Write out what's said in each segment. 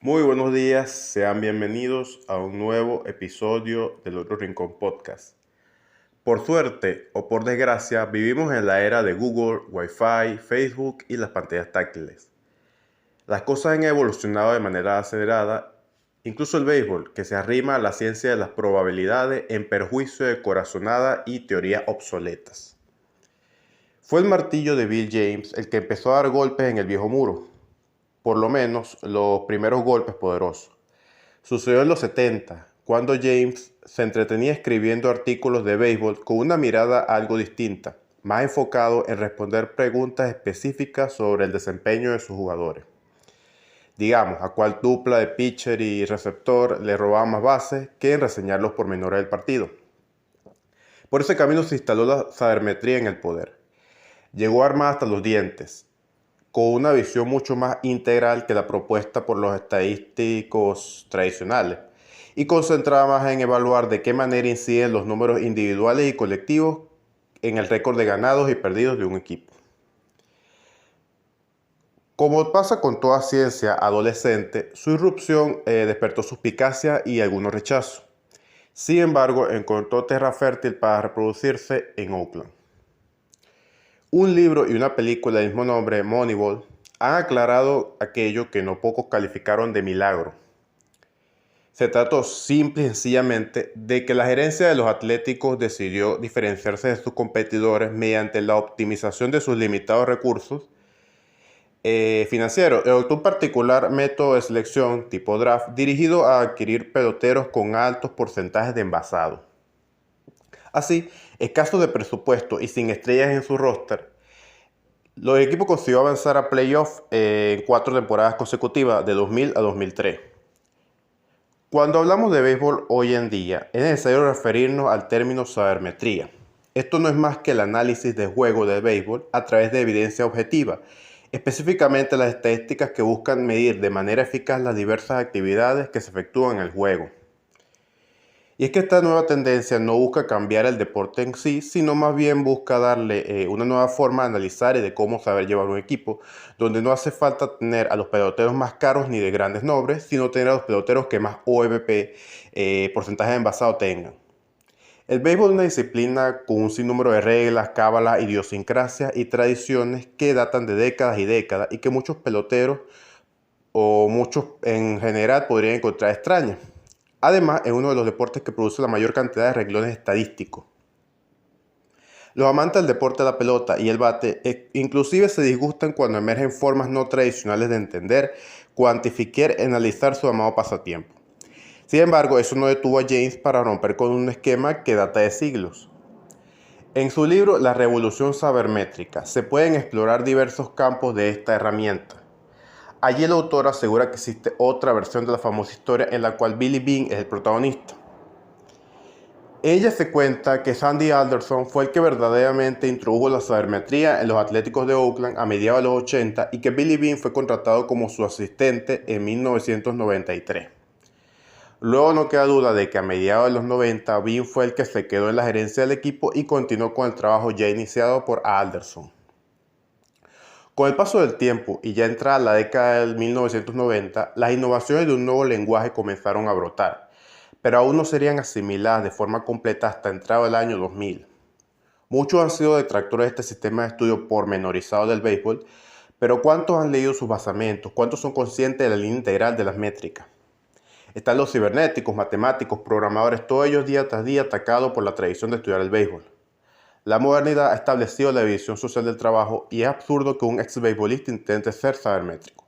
Muy buenos días, sean bienvenidos a un nuevo episodio del Otro Rincón Podcast. Por suerte o por desgracia, vivimos en la era de Google, Wi-Fi, Facebook y las pantallas táctiles. Las cosas han evolucionado de manera acelerada, incluso el béisbol, que se arrima a la ciencia de las probabilidades en perjuicio de corazonada y teorías obsoletas. Fue el martillo de Bill James el que empezó a dar golpes en el viejo muro, por lo menos los primeros golpes poderosos. Sucedió en los 70, cuando James se entretenía escribiendo artículos de béisbol con una mirada algo distinta, más enfocado en responder preguntas específicas sobre el desempeño de sus jugadores. Digamos, a cuál dupla de pitcher y receptor le robaba más bases que en reseñar los pormenores del partido. Por ese camino se instaló la sabermetría en el poder. Llegó armada hasta los dientes, con una visión mucho más integral que la propuesta por los estadísticos tradicionales, y concentrada más en evaluar de qué manera inciden los números individuales y colectivos en el récord de ganados y perdidos de un equipo. Como pasa con toda ciencia adolescente, su irrupción despertó suspicacia y algunos rechazos. Sin embargo, encontró tierra fértil para reproducirse en Oakland. Un libro y una película del mismo nombre, Moneyball, han aclarado aquello que no pocos calificaron de milagro. Se trató simple y sencillamente de que la gerencia de los Atléticos decidió diferenciarse de sus competidores mediante la optimización de sus limitados recursos financieros. Adoptó un particular método de selección tipo draft dirigido a adquirir peloteros con altos porcentajes de envasado. Así, escasos de presupuesto y sin estrellas en su roster, los equipos consiguió avanzar a playoffs en 4 temporadas consecutivas, de 2000 a 2003. Cuando hablamos de béisbol hoy en día, es necesario referirnos al término sabermetría. Esto no es más que el análisis de juego del béisbol a través de evidencia objetiva, específicamente las estadísticas que buscan medir de manera eficaz las diversas actividades que se efectúan en el juego. Y es que esta nueva tendencia no busca cambiar el deporte en sí, sino más bien busca darle una nueva forma de analizar y de cómo saber llevar un equipo, donde no hace falta tener a los peloteros más caros ni de grandes nombres, sino tener a los peloteros que más OVP, porcentaje de envasado, tengan. El béisbol es una disciplina con un sinnúmero de reglas, cábalas, idiosincrasias y tradiciones que datan de décadas y décadas y que muchos peloteros o muchos en general podrían encontrar extrañas. Además, es uno de los deportes que produce la mayor cantidad de renglones estadísticos. Los amantes del deporte de la pelota y el bate inclusive se disgustan cuando emergen formas no tradicionales de entender, cuantificar y analizar su amado pasatiempo. Sin embargo, eso no detuvo a James para romper con un esquema que data de siglos. En su libro La Revolución Sabermétrica se pueden explorar diversos campos de esta herramienta. Allí el autor asegura que existe otra versión de la famosa historia en la cual Billy Beane es el protagonista. Ella se cuenta que Sandy Alderson fue el que verdaderamente introdujo la sabermetría en los Atléticos de Oakland a mediados de los 80 y que Billy Beane fue contratado como su asistente en 1993. Luego no queda duda de que a mediados de los 90 Beane fue el que se quedó en la gerencia del equipo y continuó con el trabajo ya iniciado por Alderson. Con el paso del tiempo y ya entrada la década del 1990, las innovaciones de un nuevo lenguaje comenzaron a brotar, pero aún no serían asimiladas de forma completa hasta entrado el año 2000. Muchos han sido detractores de este sistema de estudio pormenorizado del béisbol, pero ¿cuántos han leído sus basamentos? ¿Cuántos son conscientes de la línea integral de las métricas? Están los cibernéticos, matemáticos, programadores, todos ellos día tras día atacados por la tradición de estudiar el béisbol. La modernidad ha establecido la división social del trabajo y es absurdo que un ex-beisbolista intente ser sabermétrico.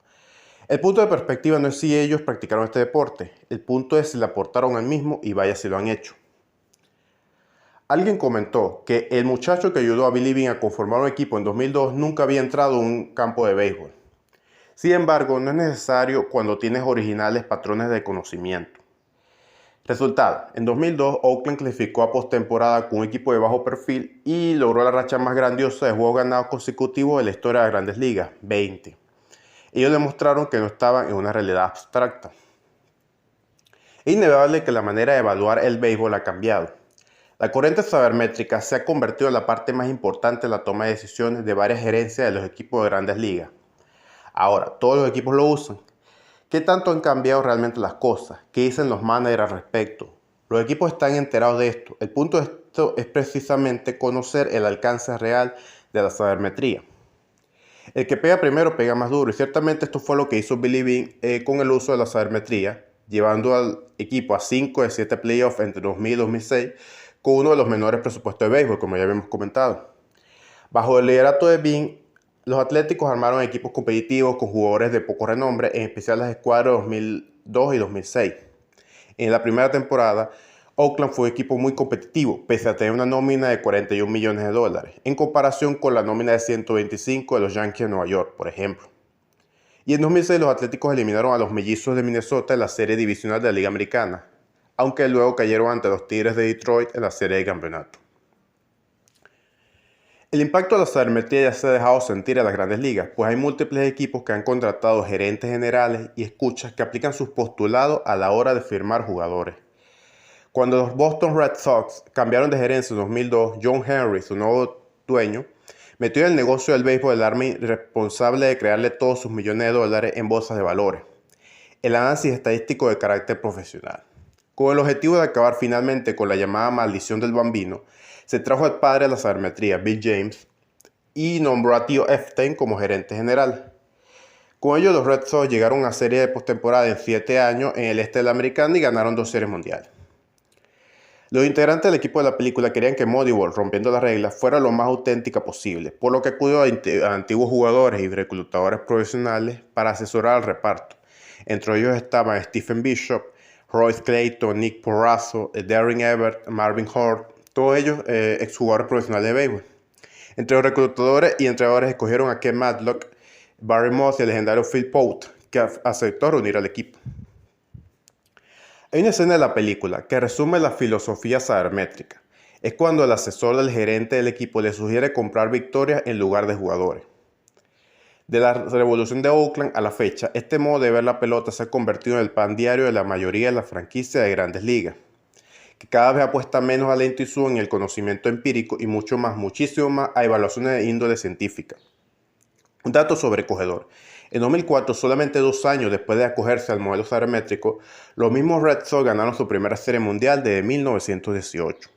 El punto de perspectiva no es si ellos practicaron este deporte, el punto es si le aportaron al mismo y vaya si lo han hecho. Alguien comentó que el muchacho que ayudó a Billy Beane a conformar un equipo en 2002 nunca había entrado en un campo de béisbol. Sin embargo, no es necesario cuando tienes originales patrones de conocimiento. Resultado, en 2002 Oakland clasificó a postemporada con un equipo de bajo perfil y logró la racha más grandiosa de juegos ganados consecutivos de la historia de las Grandes Ligas, 20. Ellos demostraron que no estaban en una realidad abstracta. Es innegable que la manera de evaluar el béisbol ha cambiado. La corriente sabermétrica se ha convertido en la parte más importante de la toma de decisiones de varias gerencias de los equipos de Grandes Ligas. Ahora, todos los equipos lo usan. ¿Qué tanto han cambiado realmente las cosas? ¿Qué dicen los managers al respecto? Los equipos están enterados de esto. El punto de esto es precisamente conocer el alcance real de la sabermetría. El que pega primero pega más duro, y ciertamente esto fue lo que hizo Billy Beane con el uso de la sabermetría, llevando al equipo a 5 de 7 playoffs entre 2000 y 2006 con uno de los menores presupuestos de béisbol, como ya habíamos comentado. Bajo el liderato de Beane, los Atléticos armaron equipos competitivos con jugadores de poco renombre, en especial las escuadras 2002 y 2006. En la primera temporada, Oakland fue un equipo muy competitivo, pese a tener una nómina de $41 millones, en comparación con la nómina de 125 de los Yankees de Nueva York, por ejemplo. Y en 2006 los Atléticos eliminaron a los Mellizos de Minnesota en la serie divisional de la Liga Americana, aunque luego cayeron ante los Tigres de Detroit en la serie de campeonato. El impacto de la sabermetría ya se ha dejado sentir en las grandes ligas, pues hay múltiples equipos que han contratado gerentes generales y escuchas que aplican sus postulados a la hora de firmar jugadores. Cuando los Boston Red Sox cambiaron de gerencia en 2002, John Henry, su nuevo dueño, metió en el negocio del béisbol el arma responsable de crearle todos sus millones de dólares en bolsas de valores, el análisis estadístico de carácter profesional. Con el objetivo de acabar finalmente con la llamada maldición del bambino, se trajo al padre de la sabermetría, Bill James, y nombró a Theo Epstein como gerente general. Con ello, los Red Sox llegaron a serie de postemporada en 7 años en el este de la Americana y ganaron 2 series mundiales. Los integrantes del equipo de la película querían que Moneyball, rompiendo las reglas, fuera lo más auténtica posible, por lo que acudió a antiguos jugadores y reclutadores profesionales para asesorar al reparto. Entre ellos estaban Stephen Bishop, Royce Clayton, Nick Porrazzo, Darren Evert, Marvin Hort, todos ellos exjugadores profesionales de béisbol. Entre los reclutadores y entrenadores escogieron a Ken Matlock, Barry Moss y el legendario Phil Pote, que aceptó reunir al equipo. Hay una escena de la película que resume la filosofía sabermétrica. Es cuando el asesor del gerente del equipo le sugiere comprar victorias en lugar de jugadores. De la revolución de Oakland a la fecha, este modo de ver la pelota se ha convertido en el pan diario de la mayoría de las franquicias de grandes ligas, que cada vez apuesta menos a la intuición y el conocimiento empírico y muchísimo más a evaluaciones de índole científica. Un dato sobrecogedor. En 2004, solamente 2 años después de acogerse al modelo sabermétrico, los mismos Red Sox ganaron su primera serie mundial desde 1918.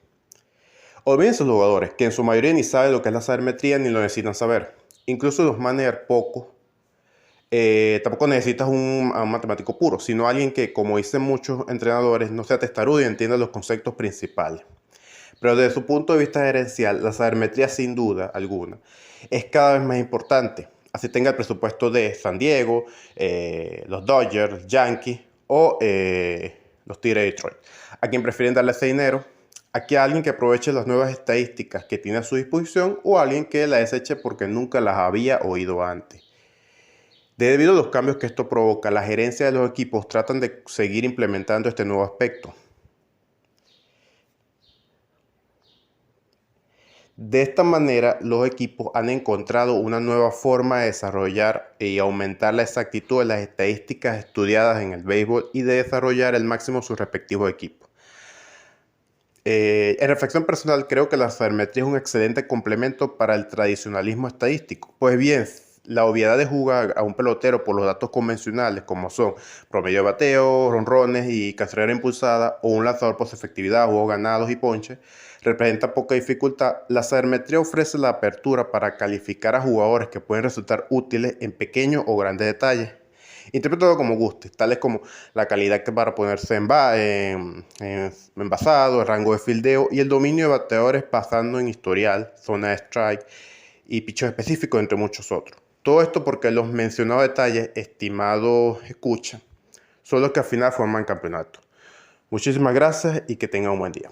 Olvídense los jugadores, que en su mayoría ni saben lo que es la sabermetría ni lo necesitan saber. Incluso los managers tampoco necesitas a un matemático puro, sino alguien que, como dicen muchos entrenadores, no sea testarudo y entienda los conceptos principales. Pero desde su punto de vista gerencial, la sabermetría sin duda alguna es cada vez más importante. Así tenga el presupuesto de San Diego, los Dodgers, los Yankees o los Tigres de Detroit. A quien prefieren darle ese dinero, aquí a alguien que aproveche las nuevas estadísticas que tiene a su disposición o a alguien que la deseche porque nunca las había oído antes. Debido a los cambios que esto provoca, la gerencia de los equipos tratan de seguir implementando este nuevo aspecto. De esta manera, los equipos han encontrado una nueva forma de desarrollar y aumentar la exactitud de las estadísticas estudiadas en el béisbol y de desarrollar al máximo sus respectivos equipos. En reflexión personal, creo que la sabermetría es un excelente complemento para el tradicionalismo estadístico. Pues bien, la obviedad de jugar a un pelotero por los datos convencionales, como son promedio de bateo, jonrones y carrera impulsada, o un lanzador por su efectividad, juegos ganados y ponches, representa poca dificultad. La sabermetría ofrece la apertura para calificar a jugadores que pueden resultar útiles en pequeños o grandes detalles. Interprétalo como guste, tales como la calidad que para ponerse en envasado, el rango de fildeo y el dominio de bateadores pasando en historial, zona de strike y pichos específicos, entre muchos otros. Todo esto porque los mencionados detalles, estimados escucha, son los que al final forman campeonato. Muchísimas gracias y que tengan un buen día.